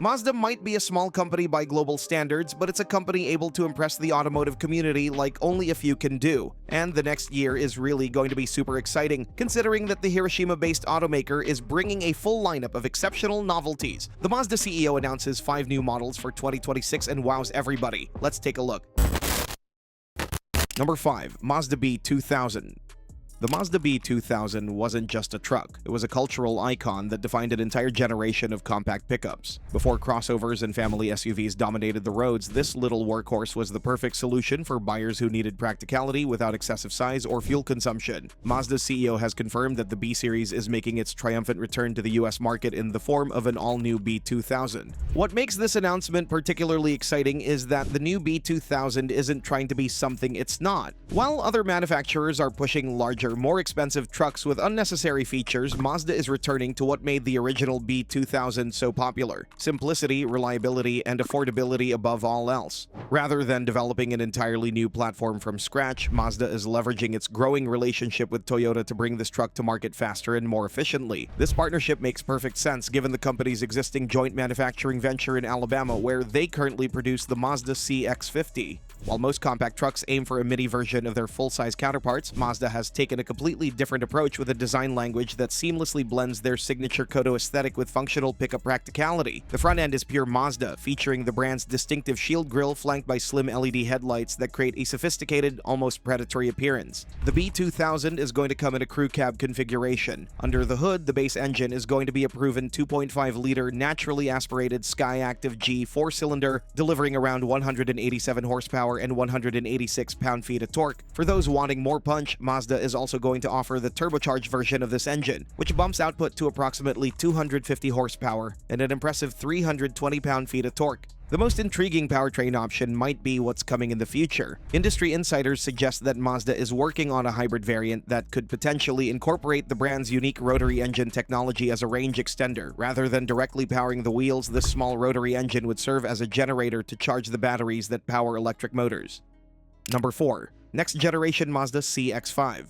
Mazda might be a small company by global standards, but it's a company able to impress the automotive community like only a few can do. And the next year is really going to be super exciting, considering that the Hiroshima-based automaker is bringing a full lineup of exceptional novelties. The Mazda CEO announces 5 new models for 2026 and wows everybody. Let's take a look. Number 5. Mazda B2000. The Mazda B2000 wasn't just a truck, it was a cultural icon that defined an entire generation of compact pickups. Before crossovers and family SUVs dominated the roads, this little workhorse was the perfect solution for buyers who needed practicality without excessive size or fuel consumption. Mazda's CEO has confirmed that the B-Series is making its triumphant return to the US market in the form of an all-new B2000. What makes this announcement particularly exciting is that the new B2000 isn't trying to be something it's not. While other manufacturers are pushing larger, more expensive trucks with unnecessary features, Mazda is returning to what made the original B2000 so popular: simplicity, reliability, and affordability above all else. Rather than developing an entirely new platform from scratch, Mazda is leveraging its growing relationship with Toyota to bring this truck to market faster and more efficiently. This partnership makes perfect sense given the company's existing joint manufacturing venture in Alabama, where they currently produce the Mazda CX5. While most compact trucks aim for a mini version of their full-size counterparts, Mazda has taken a completely different approach with a design language that seamlessly blends their signature Kodo aesthetic with functional pickup practicality. The front end is pure Mazda, featuring the brand's distinctive shield grille flanked by slim LED headlights that create a sophisticated, almost predatory appearance. The B2000 is going to come in a crew cab configuration. Under the hood, the base engine is going to be a proven 2.5-liter naturally aspirated Skyactiv G 4-cylinder, delivering around 187 horsepower and 186 pound-feet of torque. For those wanting more punch, Mazda is also going to offer the turbocharged version of this engine, which bumps output to approximately 250 horsepower and an impressive 320 pound-feet of torque. The most intriguing powertrain option might be what's coming in the future. Industry insiders suggest that Mazda is working on a hybrid variant that could potentially incorporate the brand's unique rotary engine technology as a range extender. Rather than directly powering the wheels, this small rotary engine would serve as a generator to charge the batteries that power electric motors. Number 4. Next generation Mazda CX5.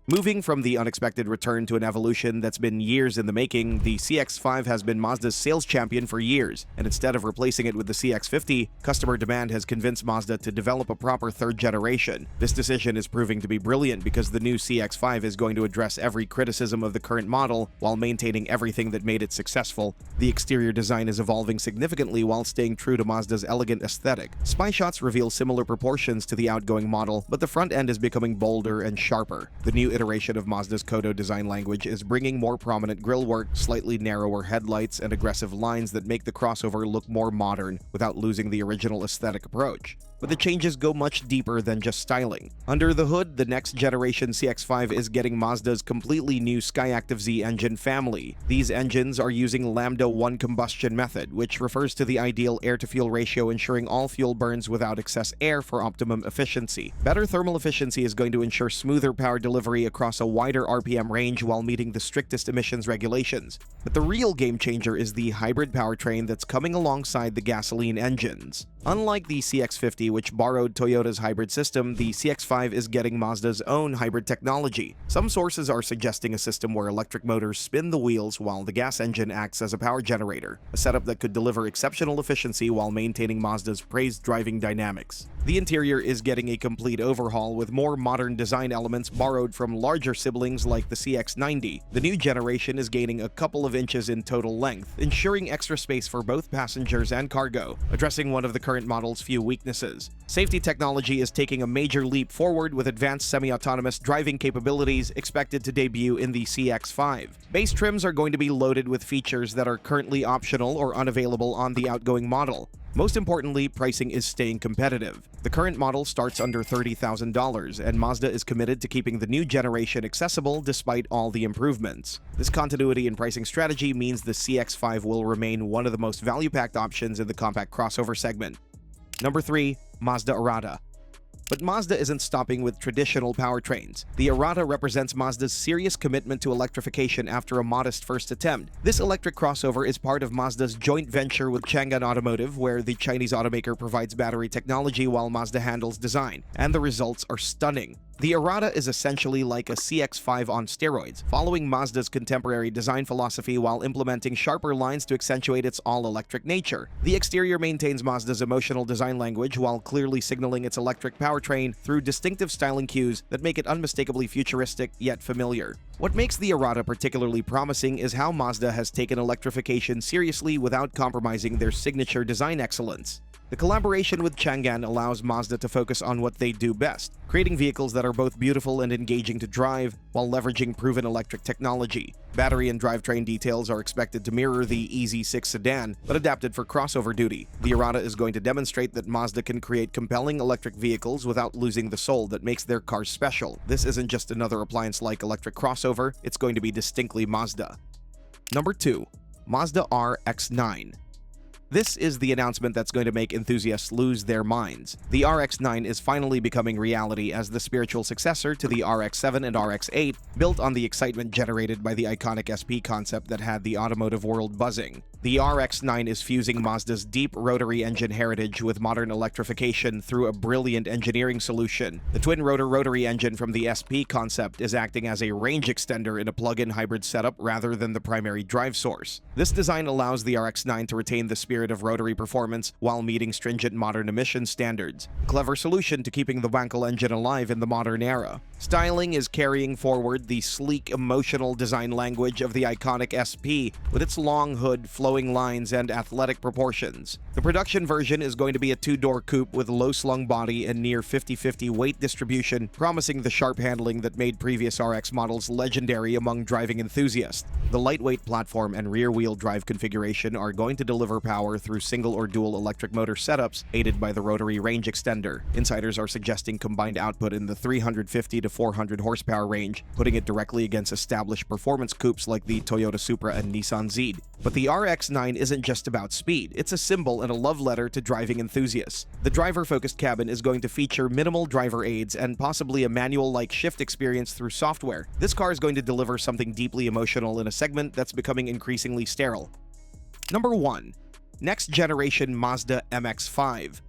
Moving from the unexpected return to an evolution that's been years in the making, the CX5 has been Mazda's sales champion for years, and instead of replacing it with the CX50, customer demand has convinced Mazda to develop a proper third generation. This decision is proving to be brilliant because the new CX5 is going to address every criticism of the current model while maintaining everything that made it successful. The exterior design is evolving significantly while staying true to Mazda's elegant aesthetic. Spy shots reveal similar proportions to the outgoing model, but the front end is becoming bolder and sharper. The new iteration of Mazda's Kodo design language is bringing more prominent grille work, slightly narrower headlights, and aggressive lines that make the crossover look more modern without losing the original aesthetic approach. But the changes go much deeper than just styling. Under the hood, the next generation CX5 is getting Mazda's completely new Skyactiv Z engine family. These engines are using Lambda 1 combustion method, which refers to the ideal air-to-fuel ratio, ensuring all fuel burns without excess air for optimum efficiency. Better thermal efficiency is going to ensure smoother power delivery across a wider RPM range while meeting the strictest emissions regulations. But the real game changer is the hybrid powertrain that's coming alongside the gasoline engines. Unlike the CX50, which borrowed Toyota's hybrid system, the CX5 is getting Mazda's own hybrid technology. Some sources are suggesting a system where electric motors spin the wheels while the gas engine acts as a power generator, a setup that could deliver exceptional efficiency while maintaining Mazda's praised driving dynamics. The interior is getting a complete overhaul with more modern design elements borrowed from larger siblings like the CX90. The new generation is gaining a couple of inches in total length, ensuring extra space for both passengers and cargo, addressing one of the current model's few weaknesses. Safety technology is taking a major leap forward with advanced semi-autonomous driving capabilities expected to debut in the CX5. Base trims are going to be loaded with features that are currently optional or unavailable on the outgoing model. Most importantly, pricing is staying competitive. The current model starts under $30,000, and Mazda is committed to keeping the new generation accessible despite all the improvements. This continuity in pricing strategy means the CX5 will remain one of the most value-packed options in the compact crossover segment. Number 3. Mazda Arata. But Mazda isn't stopping with traditional powertrains. The Arata represents Mazda's serious commitment to electrification after a modest first attempt. This electric crossover is part of Mazda's joint venture with Changan Automotive, where the Chinese automaker provides battery technology while Mazda handles design, and the results are stunning. The Arata is essentially like a CX5 on steroids, following Mazda's contemporary design philosophy while implementing sharper lines to accentuate its all-electric nature. The exterior maintains Mazda's emotional design language while clearly signaling its electric powertrain through distinctive styling cues that make it unmistakably futuristic yet familiar. What makes the Arata particularly promising is how Mazda has taken electrification seriously without compromising their signature design excellence. The collaboration with Changan allows Mazda to focus on what they do best, creating vehicles that are both beautiful and engaging to drive while leveraging proven electric technology. Battery and drivetrain details are expected to mirror the EZ6 sedan, but adapted for crossover duty. The Arata is going to demonstrate that Mazda can create compelling electric vehicles without losing the soul that makes their cars special. This isn't just another appliance-like electric crossover, it's going to be distinctly Mazda. Number 2. Mazda RX9. This is the announcement that's going to make enthusiasts lose their minds. The RX9 is finally becoming reality as the spiritual successor to the RX7 and RX8, built on the excitement generated by the iconic SP concept that had the automotive world buzzing. The RX9 is fusing Mazda's deep rotary engine heritage with modern electrification through a brilliant engineering solution. The twin-rotor rotary engine from the SP concept is acting as a range extender in a plug-in hybrid setup rather than the primary drive source. This design allows the RX9 to retain the spirit of rotary performance while meeting stringent modern emission standards. A clever solution to keeping the Wankel engine alive in the modern era. Styling is carrying forward the sleek, emotional design language of the iconic SP with its long hood, flowing lines, and athletic proportions. The production version is going to be a two-door coupe with low-slung body and near 50-50 weight distribution, promising the sharp handling that made previous RX models legendary among driving enthusiasts. The lightweight platform and rear-wheel drive configuration are going to deliver power through single or dual electric motor setups, aided by the rotary range extender. Insiders are suggesting combined output in the 350 to 400 horsepower range, putting it directly against established performance coupes like the Toyota Supra and Nissan Zeed. But the RX9 isn't just about speed, it's a symbol and a love letter to driving enthusiasts. The driver-focused cabin is going to feature minimal driver aids and possibly a manual-like shift experience through software. This car is going to deliver something deeply emotional in a segment that's becoming increasingly sterile. Number 1. Next generation Mazda MX5.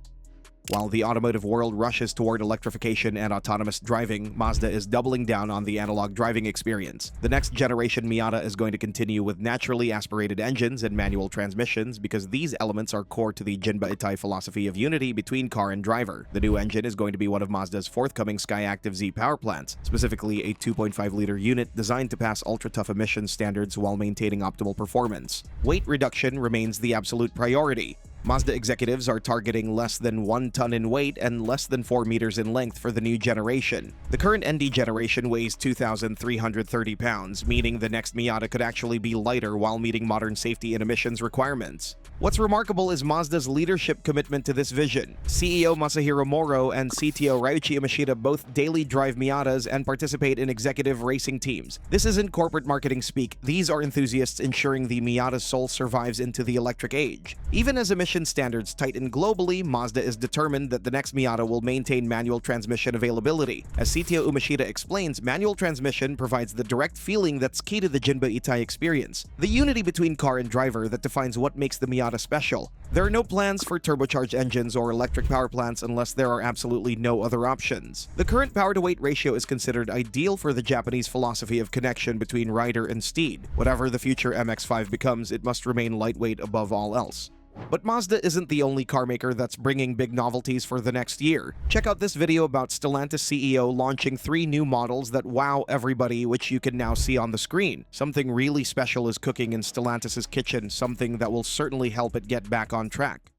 While the automotive world rushes toward electrification and autonomous driving, Mazda is doubling down on the analog driving experience. The next generation Miata is going to continue with naturally aspirated engines and manual transmissions because these elements are core to the Jinba Itai philosophy of unity between car and driver. The new engine is going to be one of Mazda's forthcoming Skyactiv Z power plants, specifically a 2.5-liter unit designed to pass ultra-tough emission standards while maintaining optimal performance. Weight reduction remains the absolute priority. Mazda executives are targeting less than 1 ton in weight and less than 4 meters in length for the new generation. The current ND generation weighs 2,330 pounds, meaning the next Miata could actually be lighter while meeting modern safety and emissions requirements. What's remarkable is Mazda's leadership commitment to this vision. CEO Masahiro Moro and CTO Ryuichi Imashita both daily drive Miatas and participate in executive racing teams. This isn't corporate marketing speak, these are enthusiasts ensuring the Miata's soul survives into the electric age. Even as emission standards tighten globally, Mazda is determined that the next Miata will maintain manual transmission availability. As CTO Umashita explains, manual transmission provides the direct feeling that's key to the Jinba Itai experience, the unity between car and driver that defines what makes the Miata special. There are no plans for turbocharged engines or electric power plants unless there are absolutely no other options. The current power-to-weight ratio is considered ideal for the Japanese philosophy of connection between rider and steed. Whatever the future MX5 becomes, it must remain lightweight above all else. But Mazda isn't the only carmaker that's bringing big novelties for the next year. Check out this video about Stellantis CEO launching 3 new models that wow everybody, which you can now see on the screen. Something really special is cooking in Stellantis' kitchen, something that will certainly help it get back on track.